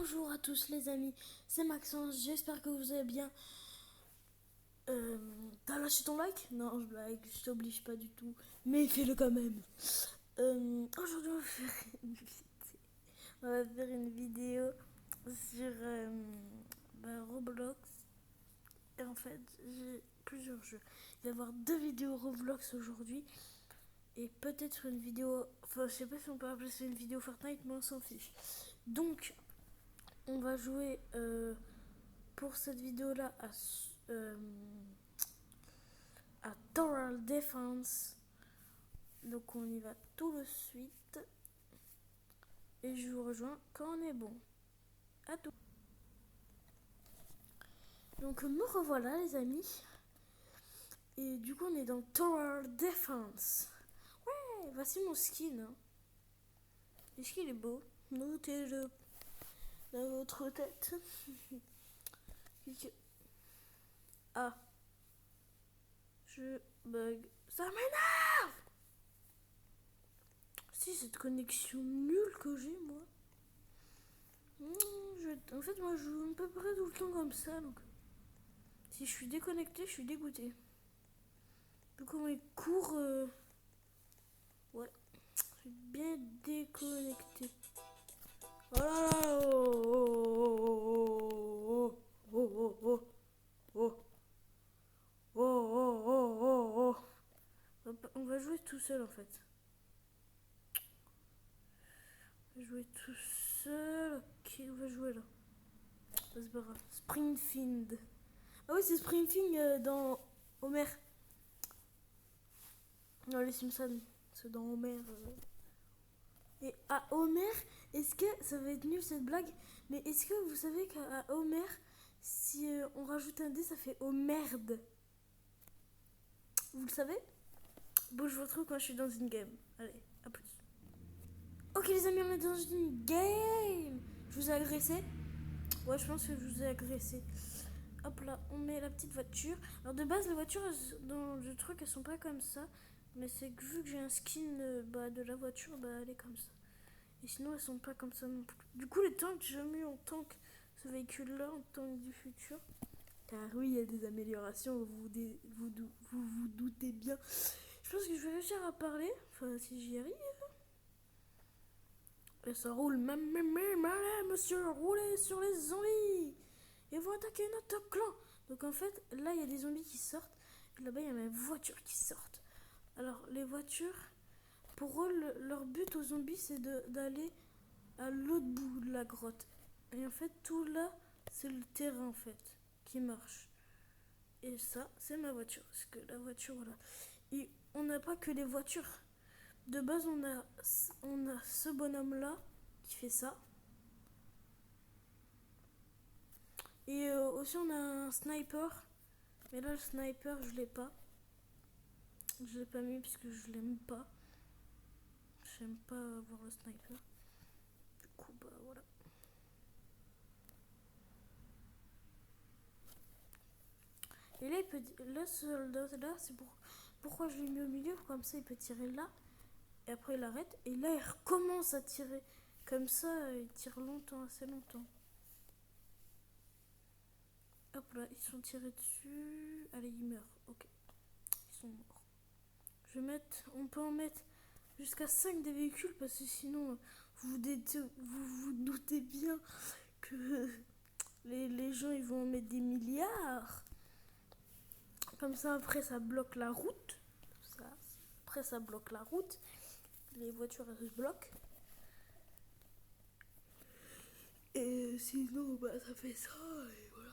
Bonjour à tous les amis, c'est Maxence, j'espère que vous allez bien. T'as lâché ton like? Non, je blague, je t'oblige pas du tout, mais fais-le quand même. Aujourd'hui on va faire une vidéo sur Roblox. Et en fait, j'ai plusieurs jeux. Il va y avoir 2 vidéos Roblox aujourd'hui. Et peut-être une vidéo, enfin je sais pas si on peut appeler ça une vidéo Fortnite, mais on s'en fiche. Donc, on va jouer pour cette vidéo là à Tower Defense. Donc on y va tout de suite et je vous rejoins quand on est bon. À tout. Donc me revoilà les amis. Et du coup on est dans Tower Defense. Ouais, voici mon skin. Est-ce qu'il est beau? Notez-le dans votre tête. Ah, je bug. Ça m'énerve. Si cette connexion nulle que j'ai moi. En fait moi je joue à peu près tout le temps comme ça donc. Si je suis déconnecté, je suis dégoûté. Du coup, il court. Ouais, je suis bien déconnecté. Oh là là, oh, oh, oh, oh, oh, oh, oh, oh, oh, oh. On va jouer tout seul en fait. On va jouer tout seul. Ok, on va jouer là. C'est pas grave. Springfield. Ah oui, c'est Springfield dans Homer. Dans les Simpsons. C'est dans Homer. Et à Homer, est-ce que ça va être nul cette blague? Mais est-ce que vous savez qu'à Homer, si on rajoute un D, ça fait Homerde? Vous le savez? Bon, je vous retrouve quand je suis dans une game. Allez, à plus. Ok les amis, on est dans une game. Je vous ai agressé? Ouais, je pense que je vous ai agressé. Hop là, on met la petite voiture. Alors de base, les voitures dans le truc, elles sont pas comme ça. Mais c'est que vu que j'ai un skin de la voiture, elle est comme ça. Et sinon, elles sont pas comme ça non plus. Du coup, les tanks, j'ai mis en tank ce véhicule-là, en tank du futur. Car oui, il y a des améliorations, vous doutez bien. Je pense que je vais réussir à parler, enfin si j'y arrive. Et ça roule, monsieur, roulez sur les zombies. Et vont attaquer notre clan. Donc en fait, là, il y a des zombies qui sortent. Et là-bas, il y a mes voitures qui sortent. Alors, les voitures, pour eux, leur but aux zombies, c'est d'aller à l'autre bout de la grotte. Et en fait, tout là, c'est le terrain en fait qui marche. Et ça, c'est ma voiture. Parce que la voiture, voilà. Et on n'a pas que les voitures. De base, on a ce bonhomme là qui fait ça. Et aussi, on a un sniper. Mais là, le sniper, je l'ai pas. Je l'ai pas mis parce que je l'aime pas. J'aime pas avoir le sniper. Du coup, voilà. Et là, là ce soldat-là, c'est pourquoi je l'ai mis au milieu. Comme ça, il peut tirer là. Et après, il arrête. Et là, il recommence à tirer. Comme ça, il tire longtemps, assez longtemps. Hop là, ils sont tirés dessus. Allez, ils meurent. Ok. Ils sont morts. On peut en mettre jusqu'à 5 des véhicules. Parce que sinon, vous vous doutez bien que les gens, ils vont en mettre des milliards. Comme ça, après, ça bloque la route. Après, ça bloque la route. Les voitures, elles se bloquent. Et sinon, ça fait ça. Et voilà.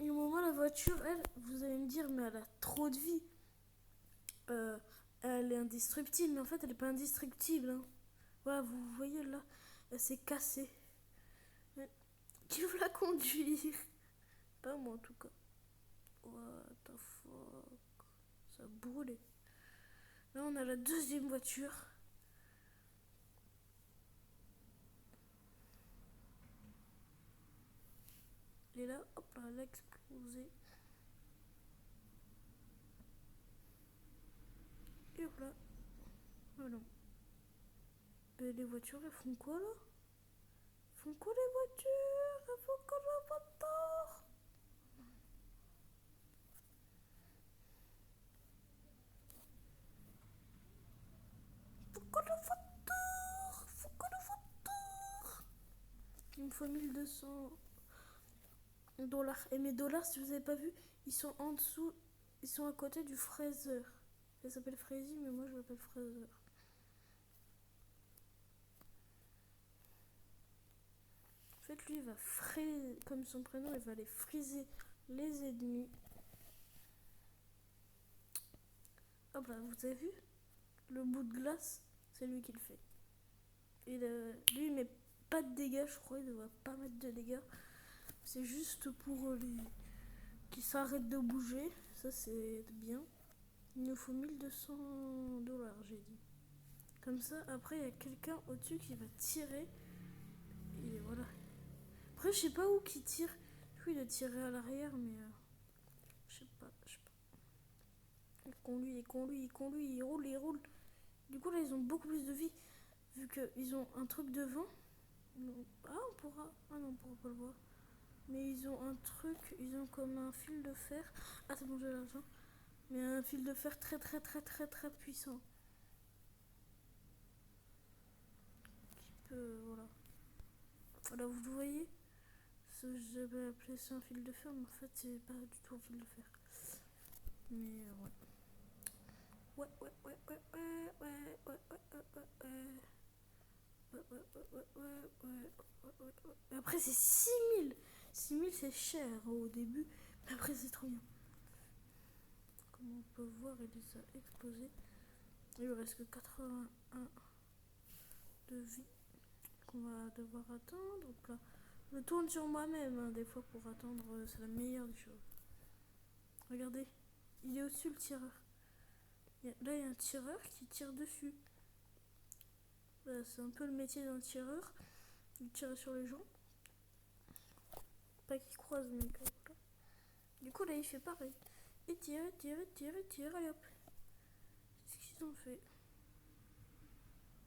Et au moment, la voiture, elle, vous allez me dire, mais elle a trop de vie. Elle est indestructible. Mais en fait, elle n'est pas indestructible. Hein. Voilà, vous voyez là, elle s'est cassée. Mais qui veut la conduire? Pas moi en tout cas. What the fuck? Ça a brûlé. Là, on a la deuxième voiture. Et là, hop là, elle a explosé. Et hop là. Oh non. Mais les voitures, elles font quoi là? Elles font quoi les voitures? Elles font quoi la voiture? Pourquoi la voiture? Pourquoi la voiture? Il me faut 1200 dollars. Et mes dollars, si vous avez pas vu, ils sont en dessous. Ils sont à côté du fraiseur. Ça s'appelle Fraisy, mais moi je l'appelle fraiseur. En fait, lui, il va friser, comme son prénom, il va aller friser les ennemis. Hop là, vous avez vu? Le bout de glace, c'est lui qui le fait. Et lui, il met pas de dégâts, je crois, il ne devrait pas mettre de dégâts. C'est juste pour qu'ils s'arrêtent de bouger. Ça, c'est bien. Il nous faut 1200 dollars, j'ai dit. Comme ça, après, il y a quelqu'un au-dessus qui va tirer. Et voilà. Après, je sais pas où qui tire. Lui, il a tiré à l'arrière, mais je sais pas. Il conduit, il roule. Du coup, là, ils ont beaucoup plus de vie. Vu qu'ils ont un truc devant. Ah, on pourra. Ah non, on pourra pas le voir. Mais ils ont un truc, ils ont comme un fil de fer. Ah, c'est bon, j'ai l'argent. Mais un fil de fer très puissant. Qui peut, voilà. Voilà, vous le voyez. J'avais appelé ça un fil de fer, mais en fait, c'est pas du tout un fil de fer. Mais ouais. Après, c'est 6000. 6000, c'est cher au début. Mais après, c'est trop bien. Comme on peut voir, il les a explosés. Il ne reste que 81 de vie qu'on va devoir attendre. Donc là, je tourne sur moi-même hein, des fois pour attendre. C'est la meilleure des choses. Regardez, il est au-dessus le tireur. Là, il y a un tireur qui tire dessus. Voilà, c'est un peu le métier d'un tireur. Il tire sur les gens. Pas qu'il croise, mais voilà. Du coup, là, il fait pareil. Il tire, allez hop. C'est ce qu'ils ont fait.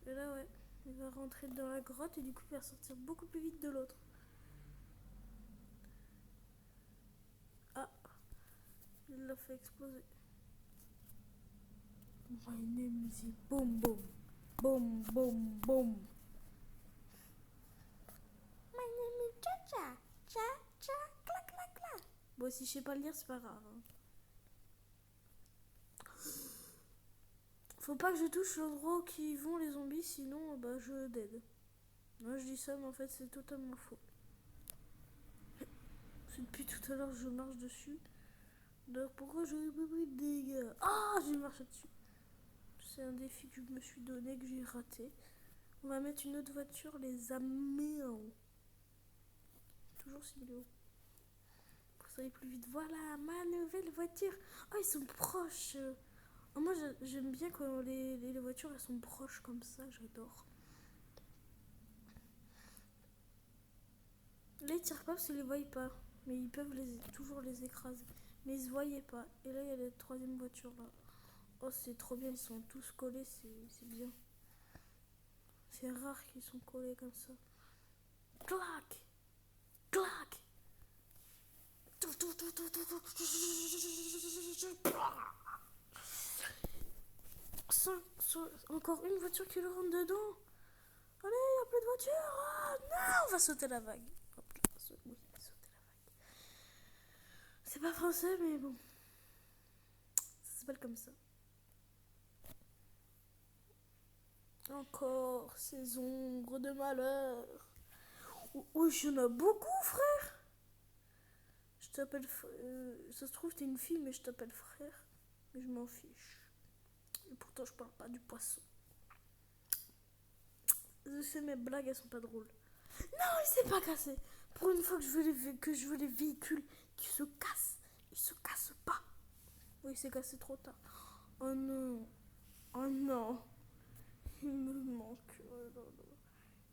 Et là, ouais, il va rentrer dans la grotte et du coup, il va sortir beaucoup plus vite de l'autre. Ah, il l'a fait exploser. My name is boom boom. Boom boom boom. My name is Cha-Cha. Cha-Cha, clac clac clac. Bon, si je sais pas le lire, c'est pas grave. Hein. Faut pas que je touche l'endroit où qui vont les zombies, sinon bah je dead. Moi je dis ça, mais en fait c'est totalement faux. Depuis tout à l'heure je marche dessus. Donc pourquoi j'aurais pas pris de dégâts? Ah, j'ai marché dessus. C'est un défi que je me suis donné, que j'ai raté. On va mettre une autre voiture, les amis en haut. Toujours ciblé haut. Pour ça aller plus vite. Voilà, ma nouvelle voiture. Oh, ils sont proches. Oh, moi j'aime bien quand les voitures elles sont proches comme ça, j'adore. Là ils tirent pas parce qu'ils les voient pas. Mais ils peuvent toujours les écraser. Mais ils se voyaient pas. Et là il y a la troisième voiture là. Oh c'est trop bien, ils sont tous collés, c'est bien. C'est rare qu'ils sont collés comme ça. Clac! Clac! Encore une voiture qui le rentre dedans. Allez, il n'y a plus de voiture. Oh, non, on va sauter la vague. Hop là, oui, sauter la vague. C'est pas français, mais bon. Ça s'appelle comme ça. Encore ces ombres de malheur. Oui, il y en a beaucoup, frère. Je t'appelle... ça se trouve, t'es une fille, mais je t'appelle frère. Mais je m'en fiche. Et pourtant, je parle pas du poisson. Je sais, mes blagues, elles sont pas drôles. Non, il s'est pas cassé. Pour une fois que je veux les véhicules qui se cassent. Ils se cassent pas. Oui, il s'est cassé trop tard. Oh non. Oh non. Il me manque...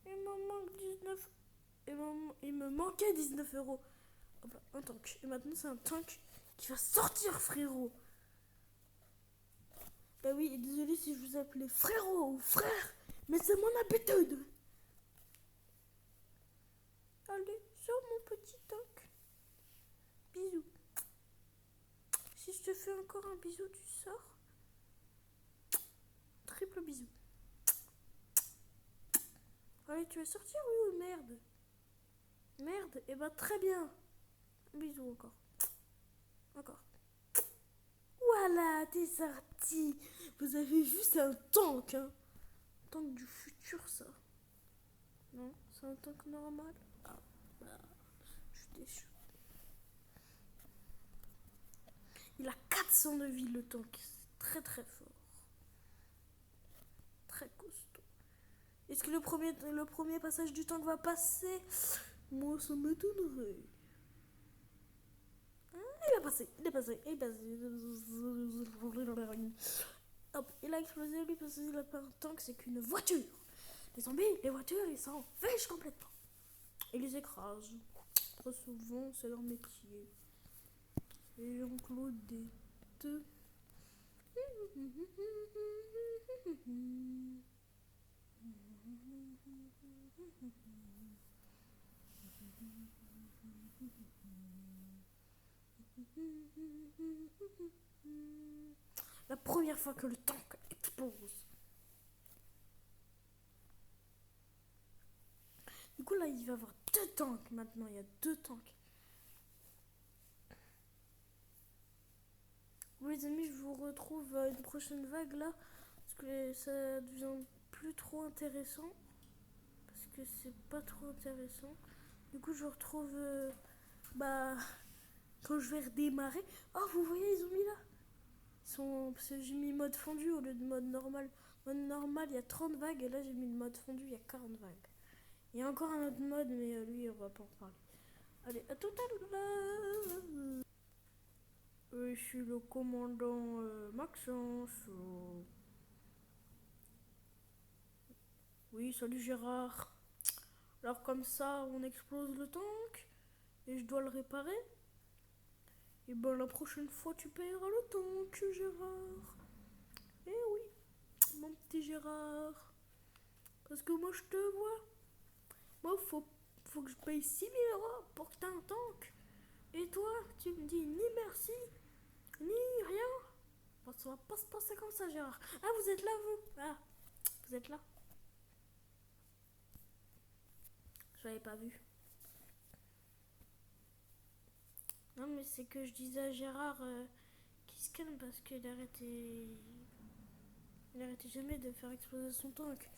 Il me manque 19... Il me manquait 19 euros. Hop là, un tank. Et maintenant, c'est un tank qui va sortir, frérot. Bah oui, désolé si je vous appelais frérot ou frère. Mais c'est mon habitude. Allez, sors mon petit tank. Bisous. Si je te fais encore un bisou, tu sors. Triple bisou. Allez, tu veux sortir, oui ou merde? Merde, et bah très bien. Bisous encore. Encore. Voilà, t'es sorti. Vous avez vu, c'est un tank, hein. Tank du futur, ça. Non, c'est un tank normal. Ah, bah, je suis déçu. Il a 400 de vie, le tank. C'est très très fort. Très costaud. Est-ce que le premier passage du tank va passer? Moi, ça m'étonnerait. Il est passé. Hop, il a explosé lui parce qu'il a pas un tank, c'est qu'une voiture. Les zombies, les voitures, ils s'en fichent complètement. Ils les écrasent. Très souvent, c'est leur métier. Et Jean-Claude des deux. La première fois que le tank explose. Du coup là il va y avoir 2 tanks maintenant, il y a 2 tanks. Bon les amis, je vous retrouve à une prochaine vague là, parce que ça devient plus trop intéressant. Parce que c'est pas trop intéressant. Du coup je vous retrouve quand je vais redémarrer. Oh vous voyez ils ont mis là. Parce que j'ai mis mode fondu au lieu de mode normal. Mode normal il y a 30 vagues et là j'ai mis le mode fondu il y a 40 vagues. Il y a encore un autre mode mais lui on va pas en parler. Allez, à tout à l'heure. Je suis le commandant Maxence. Oui, salut Gérard. Alors comme ça, on explose le tank et je dois le réparer. Et ben la prochaine fois, tu payeras le tank, Gérard. Eh oui, mon petit Gérard. Parce que moi, je te vois. Moi, faut que je paye 6000 € pour que t'aies un tank. Et toi, tu me dis ni merci, ni rien. Bon, ça va pas se passer comme ça, Gérard. Ah, vous êtes là, vous? Ah, vous êtes là? Je l'avais pas vu. Non, mais c'est que je disais à Gérard qu'il se calme parce qu'il arrêtait. Il arrêtait jamais de faire exploser son tank.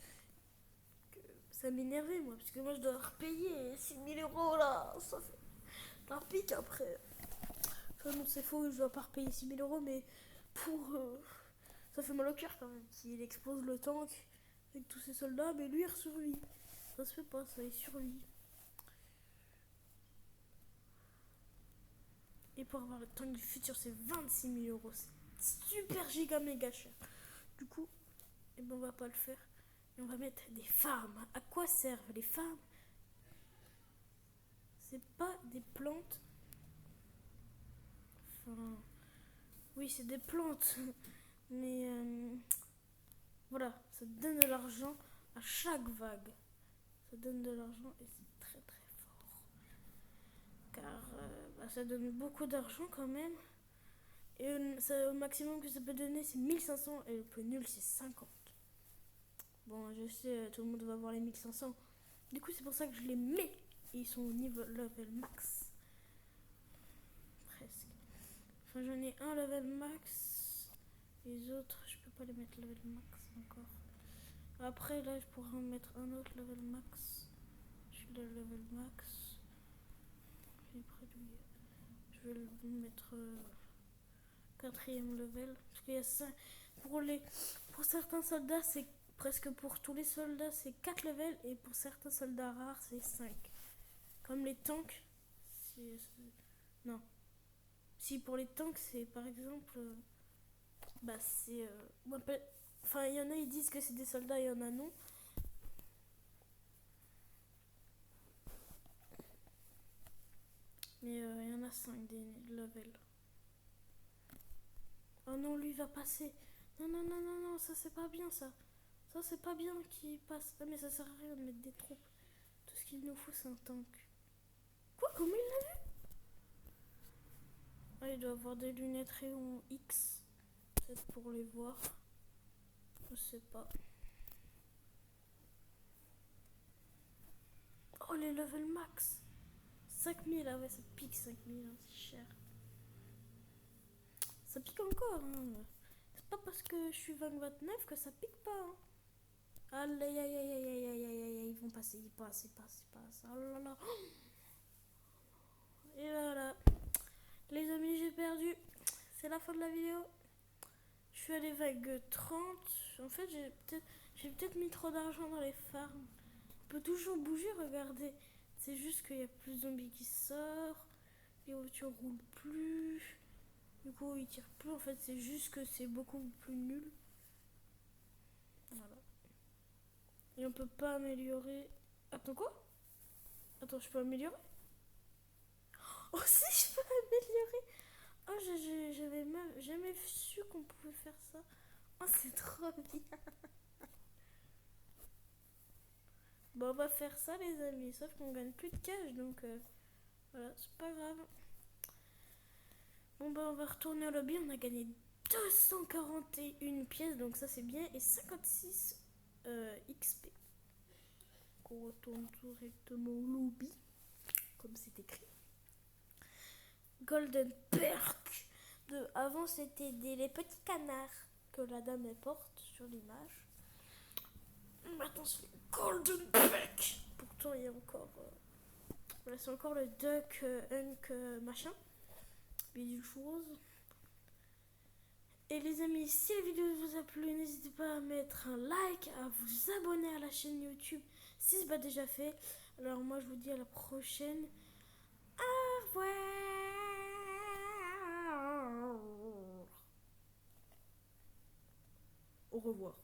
Ça m'énervait, moi, parce que moi je dois repayer 6000 € là. Ça fait un pic après. Enfin, non, c'est faux, je dois pas repayer 6000 €, mais pour. Ça fait mal au cœur quand même. S'il explose le tank avec tous ses soldats, mais lui il survit. Ça se fait pas, ça, il survit. Et pour avoir le tank du futur, c'est 26 000 €. C'est super giga méga cher. Du coup, eh ben, on va pas le faire. Et on va mettre des farms. À quoi servent les farms? C'est pas des plantes. Enfin, oui, c'est des plantes. Mais voilà, ça donne de l'argent à chaque vague. Ça donne de l'argent et c'est très très fort. Car ça donne beaucoup d'argent quand même. Et au maximum que ça peut donner, c'est 1500 et le plus nul, c'est 50. Bon, je sais, tout le monde va voir les 1500. Du coup, c'est pour ça que je les mets. Et ils sont au niveau level max. Presque. Enfin, j'en ai un level max. Les autres, je peux pas les mettre level max encore. Après, là, je pourrais en mettre un autre level max. Je suis le level max. Je vais le mettre quatrième level. Parce qu'il y a 5. Pour certains soldats, c'est presque pour tous les soldats, c'est 4 levels. Et pour certains soldats rares, c'est 5. Comme les tanks. Non. Si pour les tanks, c'est par exemple. C'est. Enfin, il y en a, ils disent que c'est des soldats, il y en a non. Mais il y en a 5 des levels. Oh non, lui va passer. Non, ça c'est pas bien ça. Ça, c'est pas bien qu'il passe. Ah, mais ça sert à rien de mettre des troupes. Tout ce qu'il nous faut, c'est un tank. Quoi? Comment il l'a vu? Ah, il doit avoir des lunettes rayon X. Peut-être pour les voir. Je sais pas. Oh, les level max. 5000, ah ouais, ça pique 5000, hein, c'est cher. Ça pique encore, hein. C'est pas parce que je suis 20-29 que ça pique pas, hein. Aïe, aïe, aïe, aïe, aïe, aïe, aïe, aïe, aïe, ils vont passer, ils passent, ils passent, ils passent. Oh là là. Et voilà. Les amis, j'ai perdu. C'est la fin de la vidéo. Je suis à vague 30. En fait, j'ai peut-être mis trop d'argent dans les farms. On peut toujours bouger, regardez. C'est juste qu'il y a plus de zombies qui sortent. Les voitures roulent plus. Du coup, ils tirent plus. En fait, c'est juste que c'est beaucoup plus nul. Voilà. Et on peut pas améliorer. Attends, quoi? Attends, je peux améliorer? Oh, si, je peux améliorer! Oh, j'avais même jamais su qu'on pouvait faire ça. Oh, c'est trop bien! Bon, on va faire ça, les amis. Sauf qu'on gagne plus de cash, donc voilà, c'est pas grave. Bon, bah, on va retourner au lobby. On a gagné 241 pièces, donc ça c'est bien. Et 56 XP. Donc, on retourne directement au lobby, comme c'est écrit. Golden Perk. Avant, c'était les petits canards que la dame elle porte sur l'image. Maintenant, c'est Golden Perk. Pourtant, il y a encore. Voilà, c'est encore le Duck Hunk machin. Belle chose. Et les amis, si la vidéo vous a plu, n'hésitez pas à mettre un like, à vous abonner à la chaîne YouTube si ce n'est pas déjà fait. Alors moi je vous dis à la prochaine. Au revoir. Au revoir.